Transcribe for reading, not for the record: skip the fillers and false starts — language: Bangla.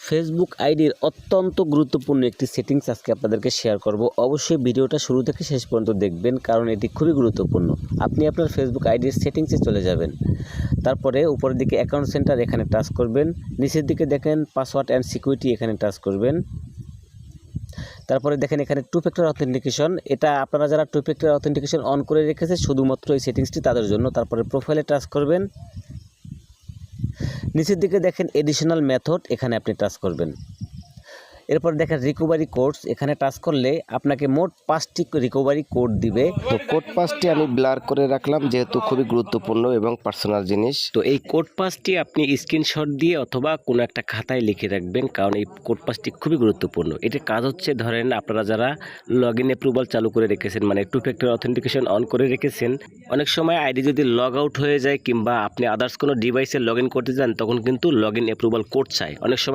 ফেসবুক আইডির অত্যন্ত গুরুত্বপূর্ণ একটি সেটিংস আজকে আপনাদেরকে শেয়ার করব। অবশ্যই ভিডিওটা শুরু থেকে শেষ পর্যন্ত দেখবেন, কারণ এটি খুবই গুরুত্বপূর্ণ। আপনি আপনার ফেসবুক আইডির সেটিংসে চলে যাবেন, তারপরে উপরের দিকে অ্যাকাউন্ট সেন্টার এখানে টাচ করবেন, নিচের দিকে দেখেন পাসওয়ার্ড অ্যান্ড সিকিউরিটি এখানে টাচ করবেন। তারপরে দেখেন এখানে টু ফ্যাক্টর অথেন্টিকেশন, এটা আপনারা যারা টু ফ্যাক্টর অথেন্টিকেশন অন করে রেখেছে শুধুমাত্র এই সেটিংসটি তাদের জন্য। তারপরে প্রোফাইলে টাচ করবেন, নিচের দিকে দেখেন এডিশনাল মেথড এখানে আপনি টাচ করবেন। এরপর দেখেন রিকভারি কোডস, এখানে টাচ করলে আপনাকে মোট 5টি রিকভারি কোড দিবে। তো কোড পাসটি আমি ব্লার করে রাখলাম, যেহেতু খুবই গুরুত্বপূর্ণ এবং পার্সোনাল জিনিস। তো এই কোড পাসটি আপনি স্ক্রিনশট দিয়ে অথবা কোনো একটা খাতায় লিখে রাখবেন, কারণ এই কোড পাসটি খুবই গুরুত্বপূর্ণ। এটির কাজ হচ্ছে, ধরেন আপনারা যারা লগ ইন অ্যাপ্রুভাল চালু করে রেখেছেন, মানে টু ফ্যাক্টর অথেন্টিকেশন অন করে রেখেছেন, অনেক সময় আইডি যদি লগ আউট হয়ে যায় কিংবা আপনি আদার্স কোনো ডিভাইসে লগ ইন করতে যান, তখন কিন্তু লগ ইন অ্যাপ্রুভাল কোড চায়। অনেক সময়